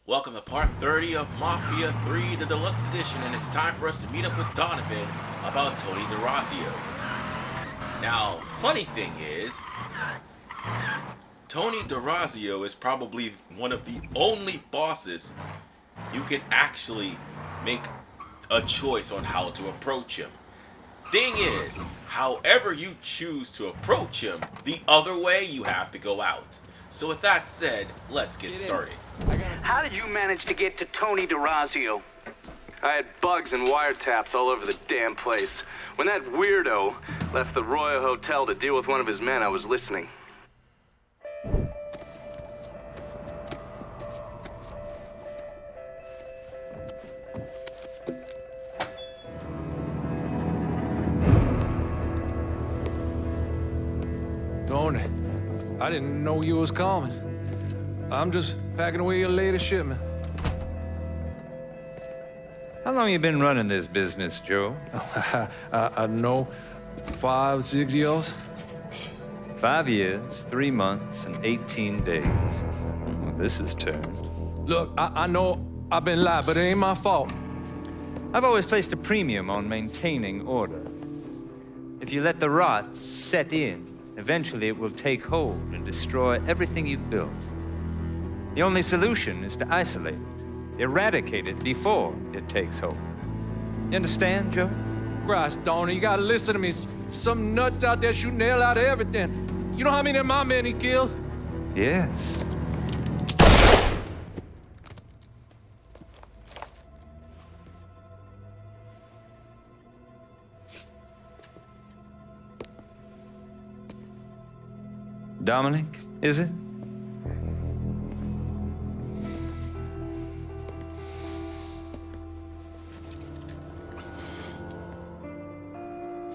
Welcome to part 30 of Mafia 3, the Deluxe Edition, and it's time for us to meet up with Donovan about Tony Derazio. Now, funny thing is, Tony Derazio is probably one of the only bosses you can actually make a choice on how to approach him. Thing is, however you choose to approach him, the other way you have to go out. So with that said, let's get started. How did you manage to get to Tony Derazio? I had bugs and wiretaps all over the damn place. When that weirdo left the Royal Hotel to deal with one of his men, I was listening. Tony, I didn't know you was coming. I'm just packing away your latest shipment. How long you been running this business, Joe? I know, 5, 6 years. 5 years, 3 months, and 18 days. Well, this is turned. Look, I know I've been lied, but it ain't my fault. I've always placed a premium on maintaining order. If you let the rot set in, eventually it will take hold and destroy everything you've built. The only solution is to isolate it, eradicate it before it takes hold. You understand, Joe? Christ, Tony, you gotta listen to me. Some nuts out there shooting the hell out of everything. You know how many of my men he killed? Yes. Dominic, is it?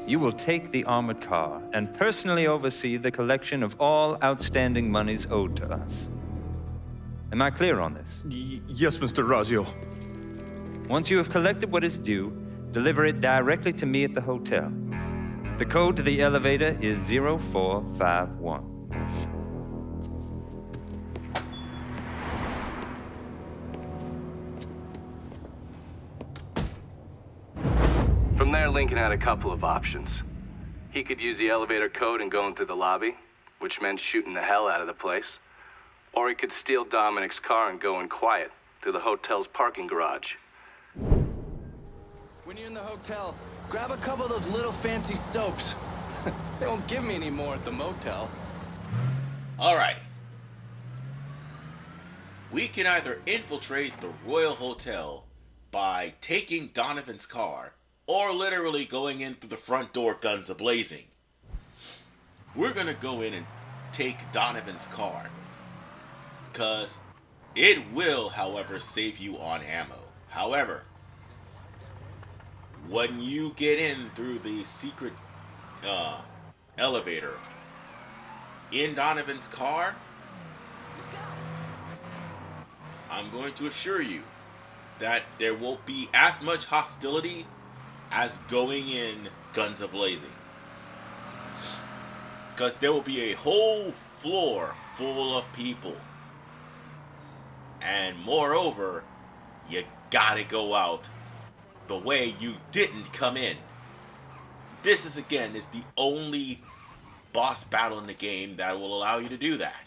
You will take the armored car and personally oversee the collection of all outstanding monies owed to us. Am I clear on this? Yes, Mr. Derazio. Once you have collected what is due, deliver it directly to me at the hotel. The code to the elevator is 0451. From there, Lincoln had a couple of options. He could use the elevator code and go into the lobby, which meant shooting the hell out of the place. Or he could steal Dominic's car and go in quiet through the hotel's parking garage. When you're in the hotel, grab a couple of those little fancy soaps. They don't give me any more at the motel. Alright. We can either infiltrate the Royal Hotel by taking Donovan's car, or literally going in through the front door guns a-blazing. We're gonna go in and take Donovan's car, because it will, however, save you on ammo. However, when you get in through the secret elevator in Donovan's car, I'm going to assure you that there won't be as much hostility as going in guns a-blazing. Because there will be a whole floor full of people. And moreover, you gotta go out the way you didn't come in. This is the only boss battle in the game that will allow you to do that.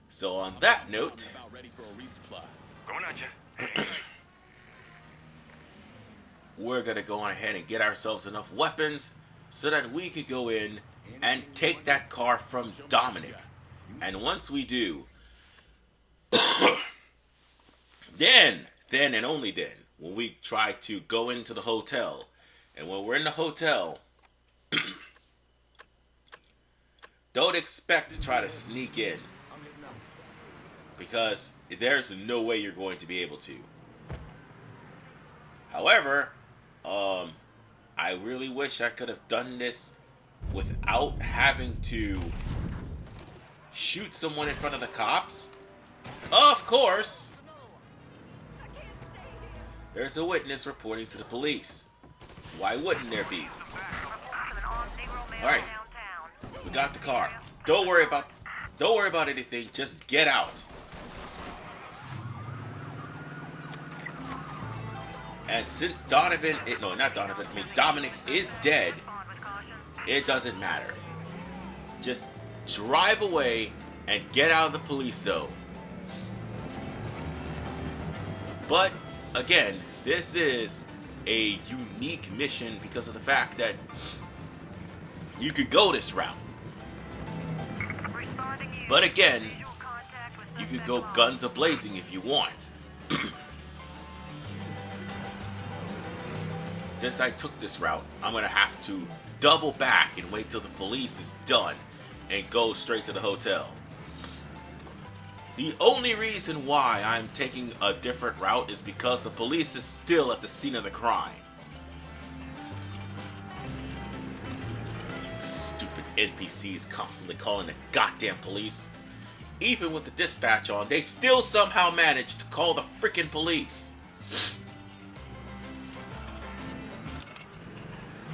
So on that note, we're gonna go on ahead and get ourselves enough weapons so that we could go in and take that car from Dominic. And once we do, then and only then, when we try to go into the hotel, and when we're in the hotel, don't expect to try to sneak in, because there's no way you're going to be able to. However, I really wish I could have done this without having to shoot someone in front of the cops. Of course, there's a witness reporting to the police. Why wouldn't there be? Alright, we got the car. Don't worry about anything, just get out. And since Dominic is dead, it doesn't matter. Just drive away and get out of the police zone. But again, this is a unique mission because of the fact that you could go this route. But again, you could go guns a-blazing if you want. Since I took this route, I'm going to have to double back and wait till the police is done and go straight to the hotel. The only reason why I'm taking a different route is because the police is still at the scene of the crime. Stupid NPCs constantly calling the goddamn police. Even with the dispatch on, they still somehow manage to call the freaking police.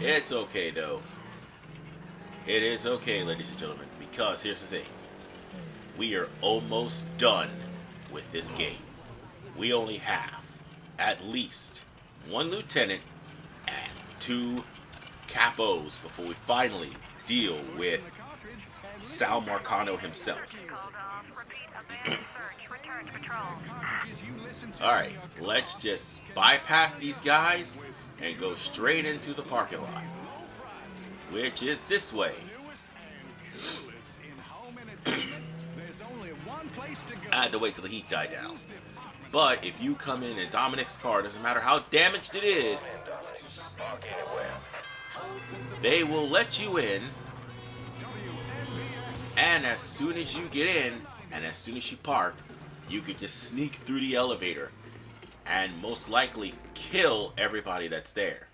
It's okay though. It is okay, ladies and gentlemen, because here's the thing. We are almost done with this game. We only have at least 1 lieutenant and 2 capos before we finally deal with Sal Marcano himself. Alright, let's just bypass these guys and go straight into the parking lot, which is this way. I had to wait till the heat died down. But if you come in Dominic's car, doesn't matter how damaged it is, they will let you in. And as soon as you get in, and as soon as you park, you could just sneak through the elevator and most likely kill everybody that's there.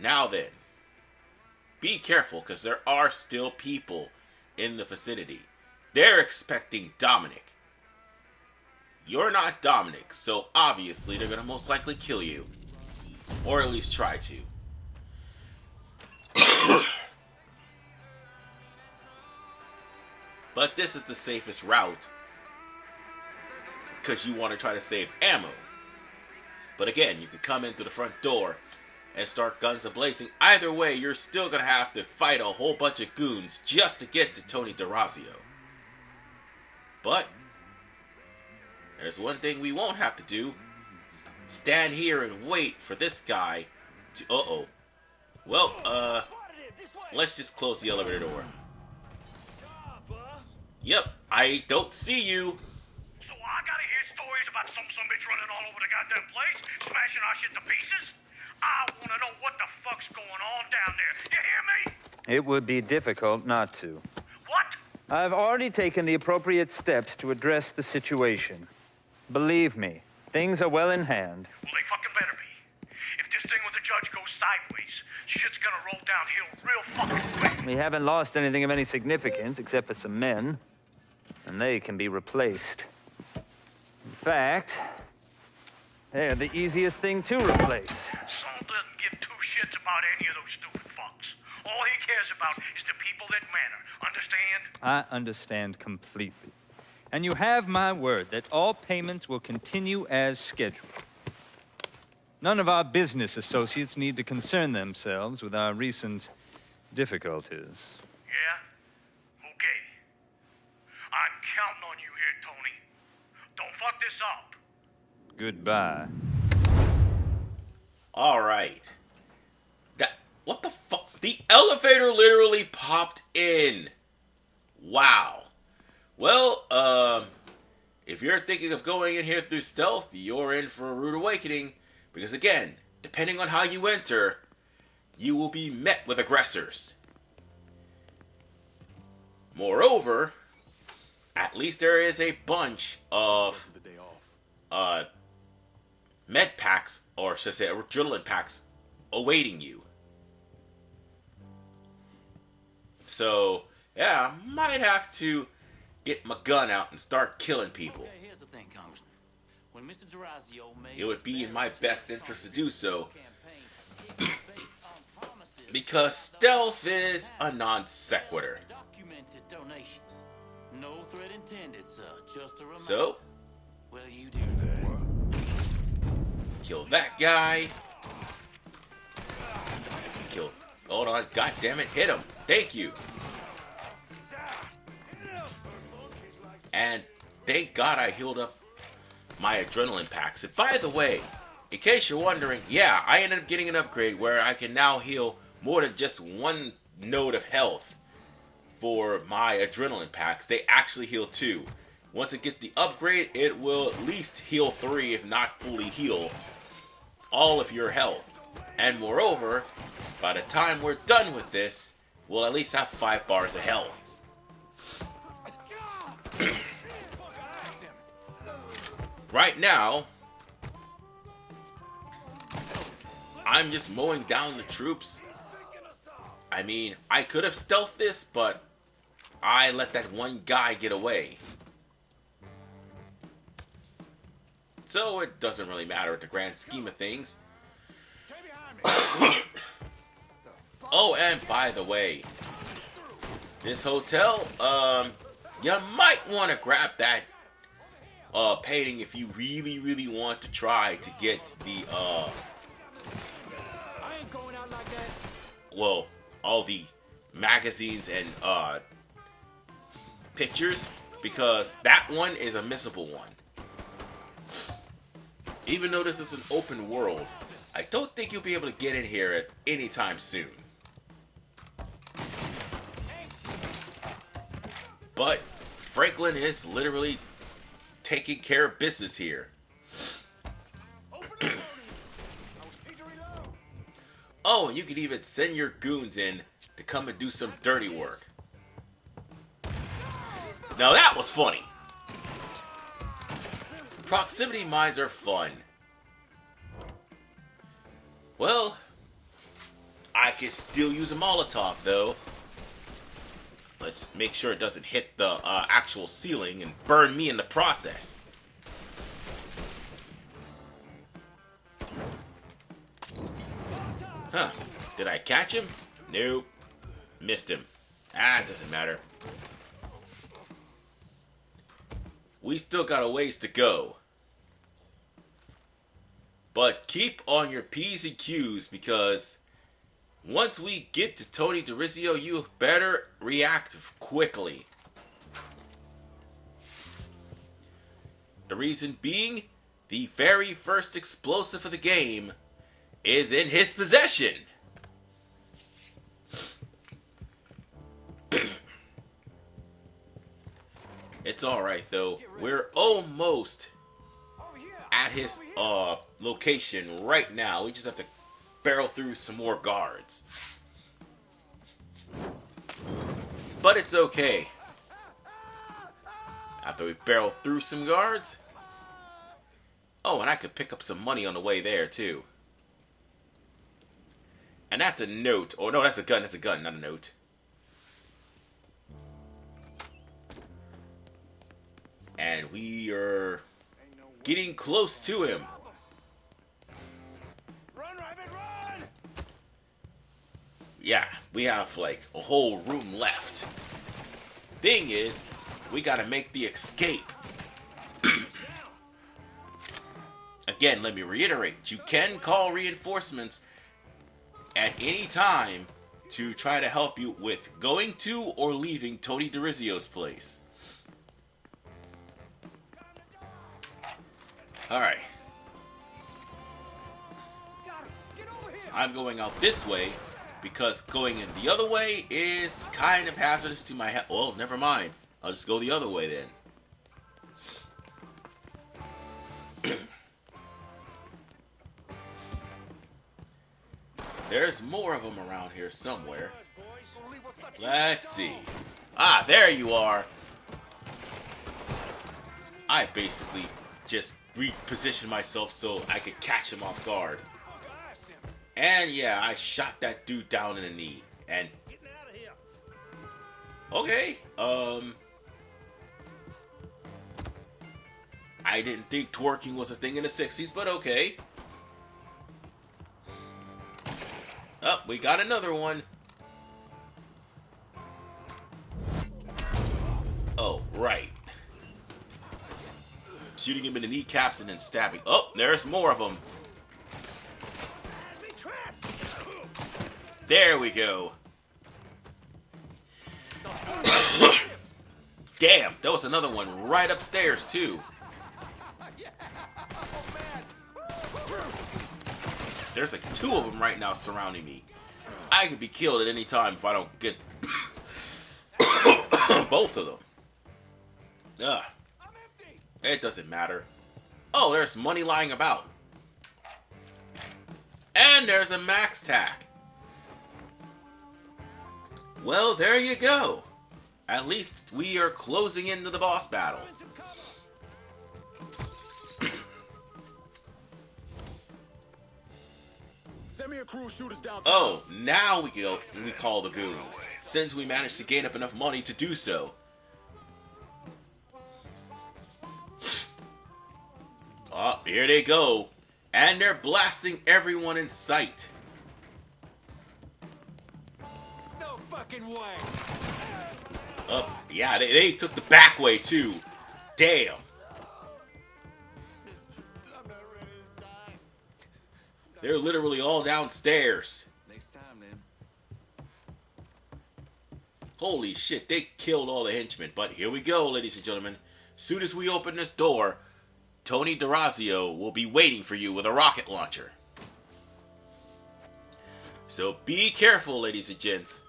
Now then, be careful because there are still people in the vicinity. They're expecting Dominic. You're not Dominic, so obviously they're going to most likely kill you. Or at least try to. But this is the safest route because you want to try to save ammo. But again, you can come in through the front door and start guns a-blazing. Either way, you're still going to have to fight a whole bunch of goons just to get to Tony Derazio. But there's one thing we won't have to do. Stand here and wait for this guy to... Well, let's just close the elevator door. Yep, I don't see you. So I gotta hear stories about some bitch running all over the goddamn place, smashing our shit to pieces? I wanna know what the fuck's going on down there. You hear me? It would be difficult not to. What? I've already taken the appropriate steps to address the situation. Believe me, things are well in hand. Well, they fucking better be. If this thing with the judge goes sideways, shit's gonna roll downhill real fucking quick. We haven't lost anything of any significance except for some men, and they can be replaced. In fact, they're the easiest thing to replace. Saul doesn't give 2 shits about any of those stupid fucks. All he cares about is the people that matter. Understand? I understand completely. And you have my word that all payments will continue as scheduled. None of our business associates need to concern themselves with our recent difficulties. Yeah? Okay. I'm counting on you here, Tony. Don't fuck this up. Goodbye. Alright. What the fuck? The elevator literally popped in. Wow. Well, if you're thinking of going in here through stealth, you're in for a rude awakening. Because again, depending on how you enter, you will be met with aggressors. Moreover, at least there is a bunch of med packs, or should I say adrenaline packs, awaiting you. So, yeah, I might have to get my gun out and start killing people. Okay, here's the thing, Congressman. When Mr. Derazio made It would be in my best interest to do so, campaign, because stealth is a non sequitur. documented donations. No threat intended, sir. Just a reminder. So, Well, you do that. Kill that guy. Kill. Hold on. God damn it. Hit him. Thank you. And thank God I healed up my adrenaline packs. And by the way, in case you're wondering, yeah, I ended up getting an upgrade where I can now heal more than just one node of health for my adrenaline packs. They actually heal 2. Once I get the upgrade, it will at least heal 3, if not fully heal all of your health. And moreover, by the time we're done with this, we'll at least have 5 bars of health. Right now, I'm just mowing down the troops. I mean, I could have stealthed this, but I let that one guy get away. So it doesn't really matter at the grand scheme of things. Oh, and by the way, this hotel, you might want to grab that painting if you really, really want to try to get the, well, all the magazines and pictures, because that one is a missable one. Even though this is an open world, I don't think you'll be able to get in here at any time soon. But Franklin is literally taking care of business here. Oh, and you can even send your goons in to come and do some dirty work. Now that was funny. Proximity mines are fun. Well, I can still use a Molotov though. Let's make sure it doesn't hit the actual ceiling and burn me in the process. Huh. Did I catch him? Nope. Missed him. Ah, it doesn't matter. We still got a ways to go. But keep on your P's and Q's, because once we get to Tony Derazio, you better react quickly. The reason being, the very first explosive of the game is in his possession. It's alright though. We're almost at his location right now. We just have to barrel through some more guards. But it's okay. After we barrel through some guards. Oh, and I could pick up some money on the way there too. And that's a note. Oh no, that's a gun. That's a gun, not a note. And we are getting close to him. Run, Rabbit, run! Yeah, we have like a whole room left. Thing is, we gotta make the escape. Again, let me reiterate, you can call reinforcements at any time to try to help you with going to or leaving Tony Derazio's place. Alright. I'm going out this way because going in the other way is kind of hazardous to my health. Well, never mind. I'll just go the other way then. There's more of them around here somewhere. Let's see. Ah, there you are. I basically just repositioned myself so I could catch him off guard. And yeah, I shot that dude down in the knee. And okay, I didn't think twerking was a thing in the 60s, but okay. Oh, we got another one. Oh, right. Shooting him in the kneecaps and then stabbing. Oh, there's more of them. There we go. Damn, there was another one right upstairs, too. There's like 2 of them right now surrounding me. I could be killed at any time if I don't get both of them. Ugh. It doesn't matter. Oh, there's money lying about. And there's a max tack. Well, there you go. At least we are closing into the boss battle. Send me a crew shooters downtown. Oh, now we call the goons, since we managed to gain up enough money to do so. Oh, here they go. And they're blasting everyone in sight. No fucking way. Oh, yeah, they took the back way too. Damn. I'm not ready to die. They're literally all downstairs. Next time, then. Holy shit, they killed all the henchmen. But here we go, ladies and gentlemen. Soon as we open this door, Tony Derazio will be waiting for you with a rocket launcher. So be careful, ladies and gents.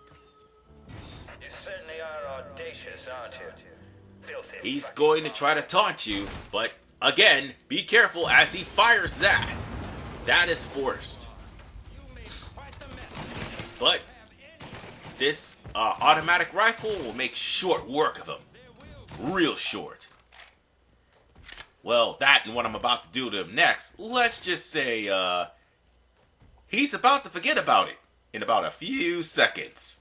You certainly are audacious, aren't you? Filthy. He's going to try to taunt you, but again, be careful as he fires that. That is forced. But this automatic rifle will make short work of him. Real short. Well, that and what I'm about to do to him next, let's just say, he's about to forget about it in about a few seconds.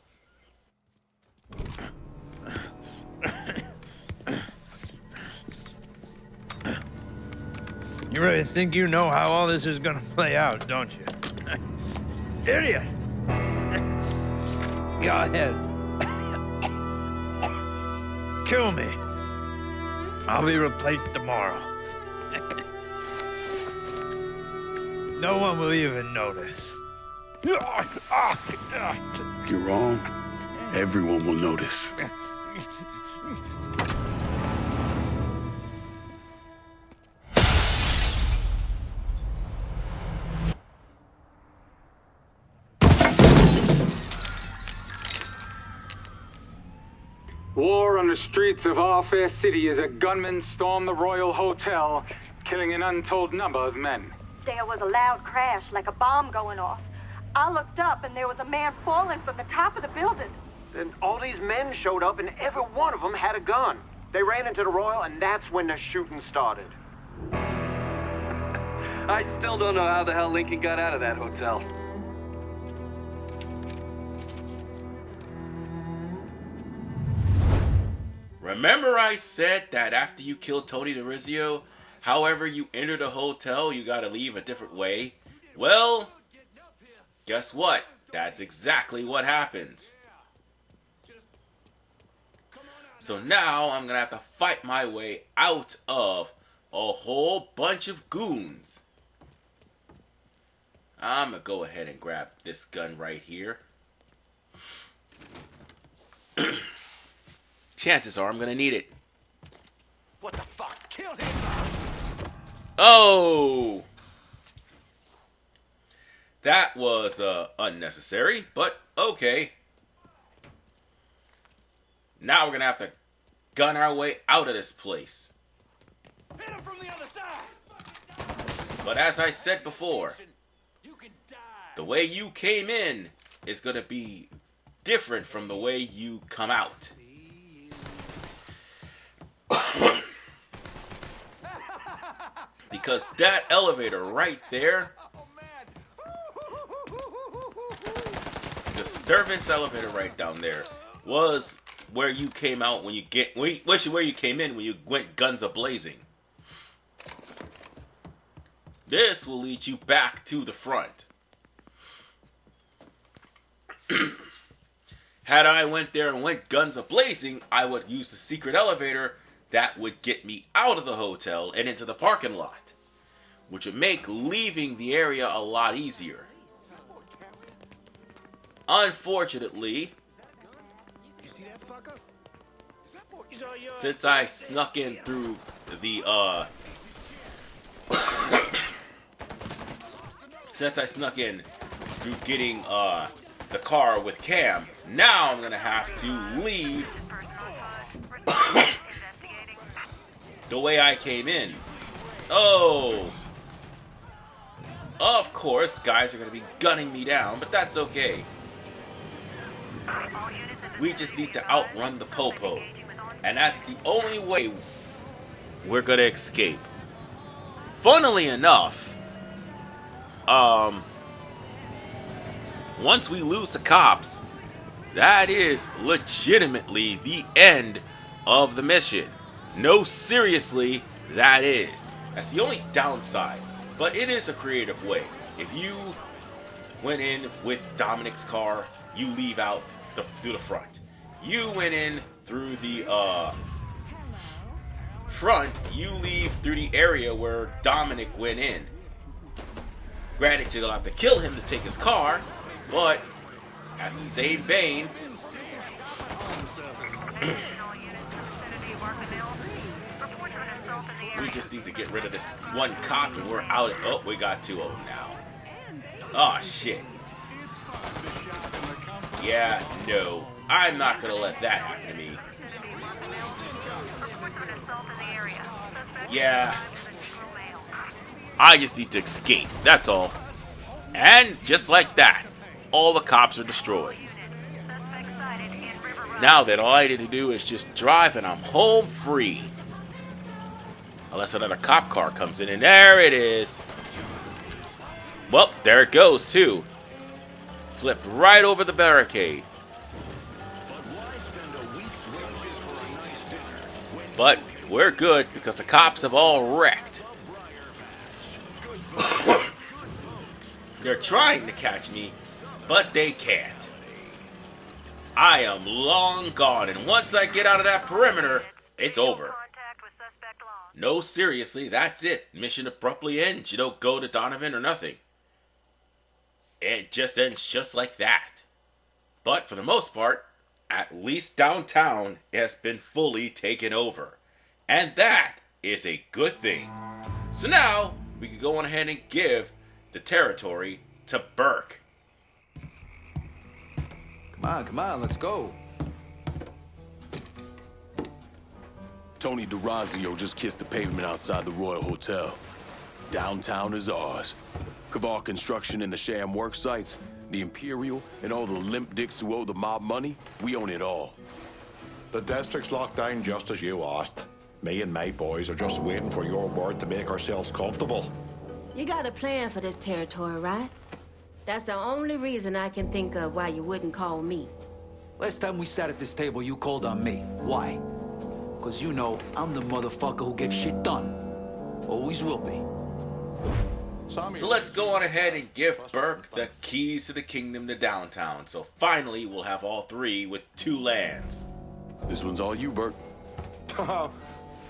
You really think you know how all this is gonna play out, don't you? Idiot! Go ahead. Kill me. I'll be replaced tomorrow. No one will even notice. You're wrong. Everyone will notice. War on the streets of our fair city as a gunman stormed the Royal Hotel, killing an untold number of men. There was a loud crash, like a bomb going off. I looked up and there was a man falling from the top of the building. Then all these men showed up and every one of them had a gun. They ran into the Royal and that's when the shooting started. I still don't know how the hell Lincoln got out of that hotel. Remember I said that after you kill Tony Derazio, however you enter the hotel, you gotta leave a different way? Well, guess what? That's exactly what happens. So now I'm gonna have to fight my way out of a whole bunch of goons. I'm gonna go ahead and grab this gun right here. Chances are I'm gonna need it. What the fuck? Kill him! Oh! That was unnecessary, but okay. Now we're gonna have to gun our way out of this place. Hit him from the other side! But as I said before, the way you came in is gonna be different from the way you come out. Because that elevator right there, the servant's elevator right down there, was where you came out when you where you came in when you went guns a-blazing. This will lead you back to the front. Had I went there and went guns a-blazing, I would use the secret elevator that would get me out of the hotel and into the parking lot, which would make leaving the area a lot easier. unfortunately, since I snuck in through the, since I snuck in through getting, the car with Cam, now I'm gonna have to leave the way I came in. Oh! Of course, guys are gonna be gunning me down, but that's okay. We just need to outrun the Popo. And that's the only way we're gonna escape. Funnily enough, once we lose the cops, that is legitimately the end of the mission. No, seriously, that is. That's the only downside. But it is a creative way. If you went in with Dominic's car, you leave out through the front. You went in through the front, you leave through the area where Dominic went in. Granted, you'll have to kill him to take his car, but at the same vein, we just need to get rid of this one cop and we're out. Oh, we got two of them now. Oh, shit. Yeah, no. I'm not gonna let that happen to me. Yeah. I just need to escape, that's all. And just like that, all the cops are destroyed. Now that all I need to do is just drive and I'm home free. Unless another cop car comes in, and there it is. Well, there it goes too. Flipped right over the barricade. But we're good because the cops have all wrecked. They're trying to catch me, but they can't. I am long gone, and once I get out of that perimeter, it's over. No, seriously, that's it. Mission abruptly ends. You don't go to Donovan or nothing. It just ends just like that. But for the most part, at least downtown has been fully taken over. And that is a good thing. So now, we can go on ahead and give the territory to Burke. Come on, let's go. Tony Derazio just kissed the pavement outside the Royal Hotel. Downtown is ours. Kaval Construction and the sham work sites, the Imperial, and all the limp dicks who owe the mob money, we own it all. The district's locked down just as you asked. Me and my boys are just waiting for your word to make ourselves comfortable. You got a plan for this territory, right? That's the only reason I can think of why you wouldn't call me. Last time we sat at this table, you called on me. Why? Because you know I'm the motherfucker who gets shit done. Always will be. So let's go on ahead and give Burke the keys to the kingdom to downtown. So finally, we'll have all three with 2 lands. This one's all you, Burke.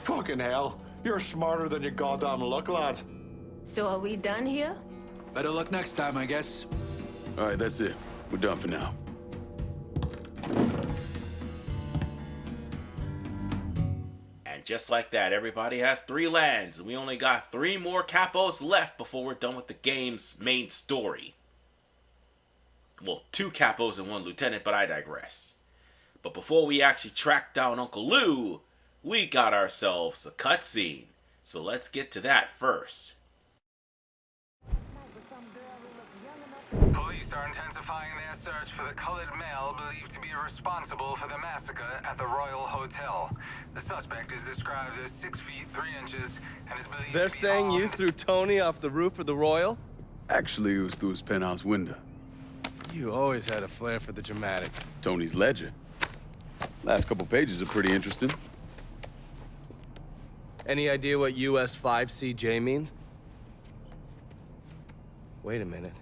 Fucking hell. You're smarter than you goddamn look, lad. So are we done here? Better luck next time, I guess. All right, that's it. We're done for now. And just like that, everybody has 3 lands. And we only got 3 more capos left before we're done with the game's main story. Well, 2 capos and 1 lieutenant, but I digress. But before we actually track down Uncle Lou, we got ourselves a cutscene. So let's get to that first. Police are intensifying their search for the colored male believed to be responsible for the massacre at the Royal Hotel. The suspect is described as 6 feet 3 inches and is believed They're to be saying you armed. threw Tony off the roof of the Royal? Actually, it was through his penthouse window. You always had a flair for the dramatic. Tony's ledger. Last couple pages are pretty interesting. Any idea what US 5CJ means? Wait a minute.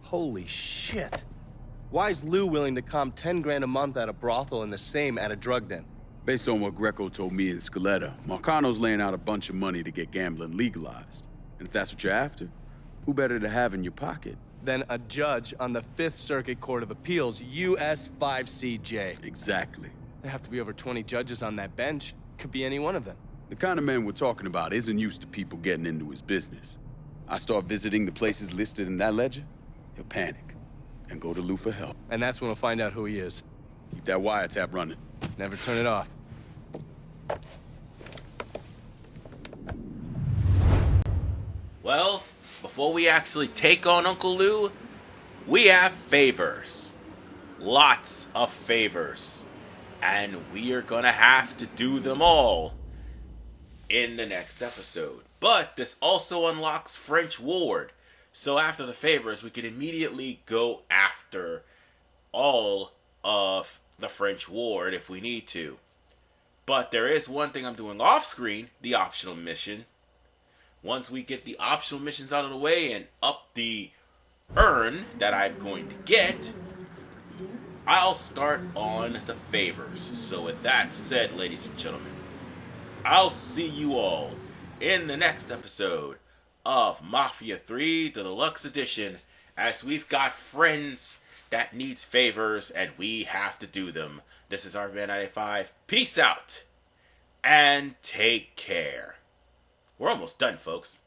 Holy shit. Why is Lou willing to comp 10 grand a month at a brothel and the same at a drug den? Based on what Greco told me and Scaletta, Marcano's laying out a bunch of money to get gambling legalized. And if that's what you're after, who better to have in your pocket than a judge on the 5th Circuit Court of Appeals, US 5CJ. Exactly. There have to be over 20 judges on that bench. Could be any one of them. The kind of man we're talking about isn't used to people getting into his business. I start visiting the places listed in that ledger, he'll panic and go to Lou for help. And that's when we'll find out who he is. Keep that wiretap running. Never turn it off. Well, before we actually take on Uncle Lou, we have favors. Lots of favors. And we are gonna have to do them all in the next episode. But this also unlocks French Ward. So after the favors, we can immediately go after all of the French Ward if we need to. But there is one thing I'm doing off screen, the optional mission. Once we get the optional missions out of the way and up the urn that I'm going to get, I'll start on the favors. So with that said, ladies and gentlemen, I'll see you all in the next episode of Mafia 3, the Deluxe Edition, as we've got friends that needs favors and we have to do them. This is RVN95. Peace out and take care. We're almost done, folks.